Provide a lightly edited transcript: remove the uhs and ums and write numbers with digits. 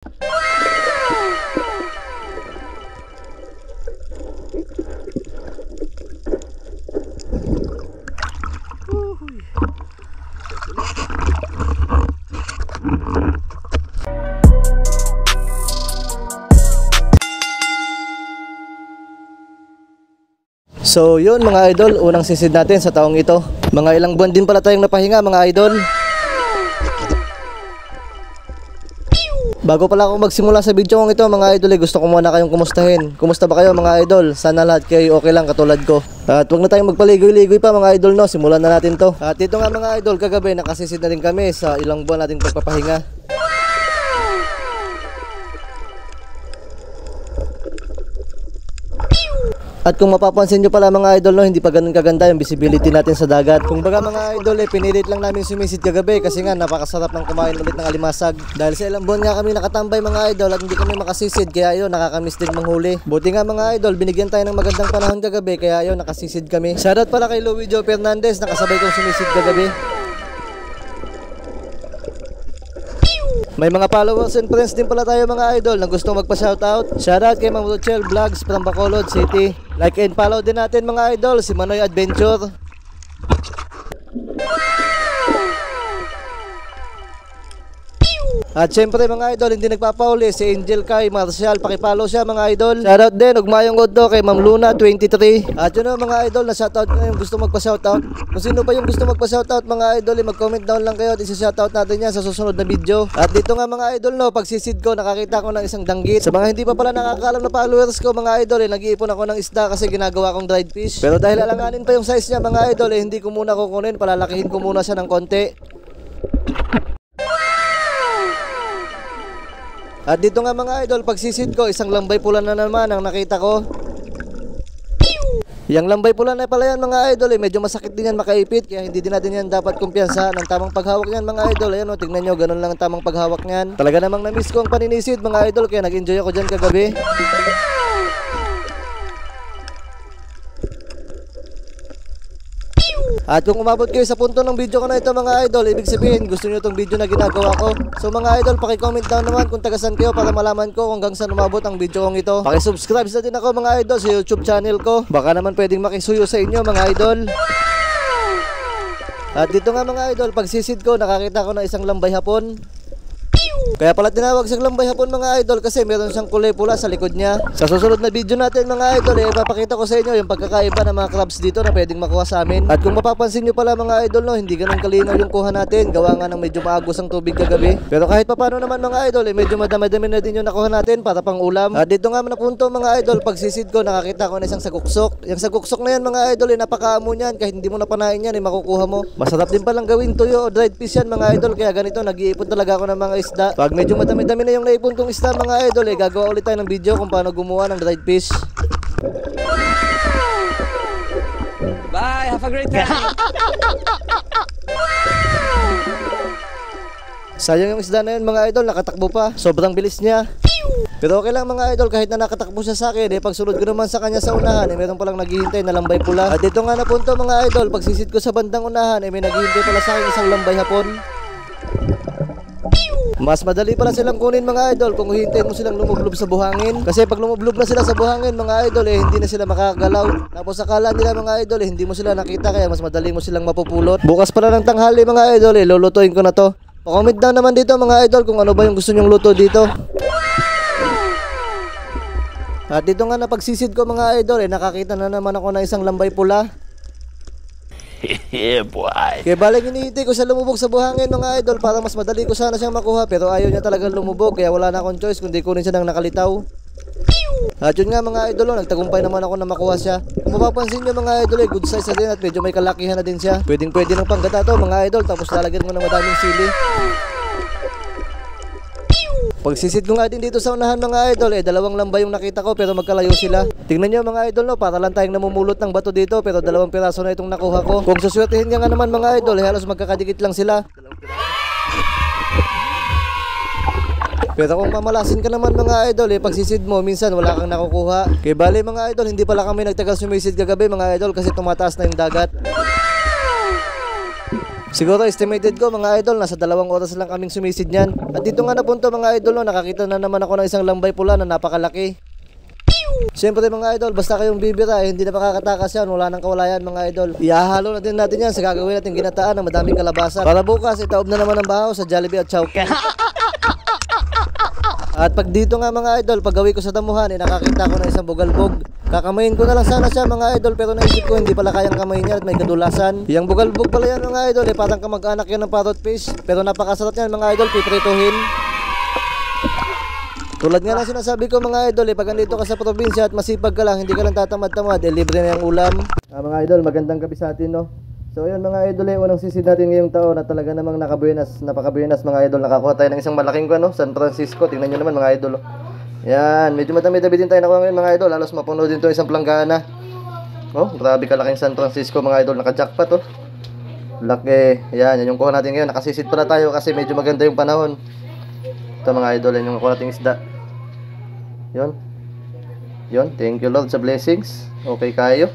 So yun mga idol, unang sisid natin sa taong ito. Mga ilang buwan din pala tayong napahinga mga idol. Bago pala ako magsimula sa video kong ito mga idol, gusto ko muna kayong kumustahin. Kumusta ba kayo mga idol? Sana lahat kayo okay lang katulad ko. At huwag na tayong magpaligoy-ligoy pa mga idol, no? Simulan na natin to. At ito nga mga idol, kagabi nakasisid na rin kami sa ilang buwan nating pagpapahinga. At kung mapapansin nyo pala mga idol, no, hindi pa ganun kaganda yung visibility natin sa dagat. Kung baga mga idol, pinilit lang namin sumisid kagabi kasi nga napakasarap ng kumain ulit ng alimasag. Dahil sa ilang buwan nga kami nakatambay mga idol at hindi kami makasisid, kaya yun nakakamiss din manghuli. Buti nga mga idol, binigyan tayo ng magandang panahon kagabi, kaya yun nakasisid kami. Shoutout pala kay Louie Joe Fernandez, nakasabay kong sumisid kagabi. May mga followers and friends din pala tayo mga idol na gustong magpa-shoutout. Shoutout kay Ma'am Rochelle Vlogs from Bacolod City. Like and follow din natin mga idol si Manoy Adventure. At syempre mga idol, hindi nagpapauli si Angel Kai Marcial, pakipollow siya mga idol. Shoutout din, ugmayong goddo kay Ma'am Luna 23. At yun o mga idol, na shoutout ko na yung gusto magpa-shoutout. Kung sino pa yung gusto magpa-shoutout mga idol, mag-comment down lang kayo at isa-shoutout natin yan sa susunod na video. At dito nga mga idol, no, pagsisid ko nakakita ko ng isang danggit. Sa mga hindi pa pala nakakaalam na followers ko mga idol, nag-iipon ako ng isda kasi ginagawa kong dried fish. Pero dahil alanganin pa yung size niya mga idol, hindi ko muna kukunin, palalakihin ko muna siya ng konti. At dito nga mga idol, pagsisid ko, isang lambay pula na naman ang nakita ko. Yang lambay pula na pala yan mga idol, medyo masakit din yan makaipit, kaya hindi din natin yan dapat kumpiyansa ng tamang paghawak niyan mga idol. Ayan o, tignan nyo, ganun lang ang tamang paghawak niyan. Talaga namang na-miss ko ang paninisid mga idol, kaya nag-enjoy ako dyan kagabi. At kung umabot kayo sa punto ng video ko na ito mga idol, ibig sabihin gusto nyo itong video na ginagawa ko. So mga idol, paki-comment down naman kung tagasan kayo para malaman ko kung hanggang saan umabot ang video kong ito. Paki-subscribe na din ako mga idol sa YouTube channel ko. Baka naman pwedeng makisuyo sa inyo mga idol. At dito nga mga idol, pagsisid ko nakakita ko ng isang lambay hapon. Kaya pala tinawag siyang lambay hapon mga idol kasi meron siyang kulay pula sa likod niya. Sa susunod na video natin mga idol, ipapakita ko sa inyo yung pagkakaiba ng mga crabs dito na pwedeng makuha sa amin. At kung mapapansin nyo pala mga idol, no, hindi ganun kalinaw yung kuha natin. Gawa nga ng medyo maagos ang tubig kagabi. Pero kahit papano naman mga idol, medyo madami-dami na din yung nakuha natin para pang ulam. At dito nga napunto mga idol, pagsisid ko nakakita ko na isang saguksok. Yung saguksok na yan mga idol, napakaamo niyan. Kahit hindi mo napanain yan, makukuha mo. Masarap din palang gawin tuyo o dried fish yan mga idol. Kaya ganito, nag-iipon talaga ako ng mga isda. Pag medyo madami-dami na yung naipon kong isda mga idol, gagawa ulit tayo ng video kung paano gumawa ng dried fish. Bye, have a great time. Sayang yung isda na yun mga idol, nakatakbo pa. Sobrang bilis niya. Pero okay lang mga idol, kahit na nakatakbo siya sa akin, pagsunod ko naman sa kanya sa unahan, meron palang naghihintay na lambay pula. At dito nga napunto mga idol, pagsisid ko sa bandang unahan, may naghihintay pala sa akin isang lambay hapon. Mas madali pala silang kunin mga idol kung hihintayin mo silang lumublob sa buhangin. Kasi pag lumublob na sila sa buhangin mga idol, hindi na sila makakagalaw. Tapos akala nila mga idol, hindi mo sila nakita, kaya mas madali mo silang mapupulot. Bukas pala ng tanghali mga idol, lulutuin ko na to. Pa-comment down naman dito mga idol kung ano ba yung gusto nyong luto dito. At dito nga na pagsisid ko mga idol, nakakita na naman ako ng isang lambay pula. Yeah, boy. Kaya balang hinihintay ko siya lumubog sa buhangin mga idol para mas madali ko sana siyang makuha, pero ayaw niya talagang lumubog, kaya wala na akong choice kundi kunin siya ng nakalitaw. At yun nga mga idol, nagtagumpay naman ako na makuha siya. Kung mapapansin nyo mga idol, good size na din at medyo may kalakihan na din siya. Pwedeng ng panggata to mga idol, tapos lalagyan mo ng madaming sili. Pagsisid ko nga din dito sa unahan mga idol, dalawang lambay yung nakita ko pero magkalayo sila. Tingnan nyo mga idol, no, para lang tayong namumulot ng bato dito pero dalawang piraso na itong nakuha ko. Kung suswertihin nga naman mga idol, halos magkakadikit lang sila. Pero kung mamalasin ka naman mga idol, pagsisid mo minsan wala kang nakukuha. Kaya bali mga idol, hindi pala kami nagtagal sumisid kagabi mga idol kasi tumataas na yung dagat. Siguro estimated ko mga idol, nasa 2 oras lang kaming sumisid niyan. At dito nga napunto mga idol, no, nakakita na naman ako ng isang lambay pula na napakalaki. Siyempre mga idol, basta kayong bibira, hindi na makakatakas yan, wala nang kawalayan mga idol. Ihahalo natin yan sa gagawin natin ginataan ng madaming kalabasan. Para bukas, itaob na naman ang bahaw sa Jollibee at Chowking. At pag dito nga mga idol, pag gawi ko sa damuhan, nakakita ko ng isang bugalbog. Kakamayin ko na lang sana siya mga idol, pero naisip ko hindi pala kayang kamayin niya at may kadulasan. Yung bugalbog pala yan mga idol, parang kamag-anak yan ng parrot fish. Pero napakasarap yan mga idol, piprituhin. Tulad nga lang sinasabi ko mga idol, pag andito ka sa probinsya at masipag ka lang, hindi ka lang tatamad-tamad, libre na yung ulam. Mga idol, magandang gabi sa atin, no? So yun mga idol, unang sisid natin ngayong taon na talaga namang napakabuenas mga idol. Nakakuha tayo ng isang malaking San Francisco. Tingnan nyo naman mga idol. Yan, medyo madami-dami din tayo nakuha ngayon mga idol. Halos mapuno din itong isang planggana. Oh, grabe kalaking San Francisco mga idol. Naka-jackpot oh. Laki. Yan yung kuha natin ngayon. Nakasisid pala tayo kasi medyo maganda yung panahon. Ito mga idol, yan yung kuha nating isda. Yun, thank you Lord sa blessings. Okay kayo.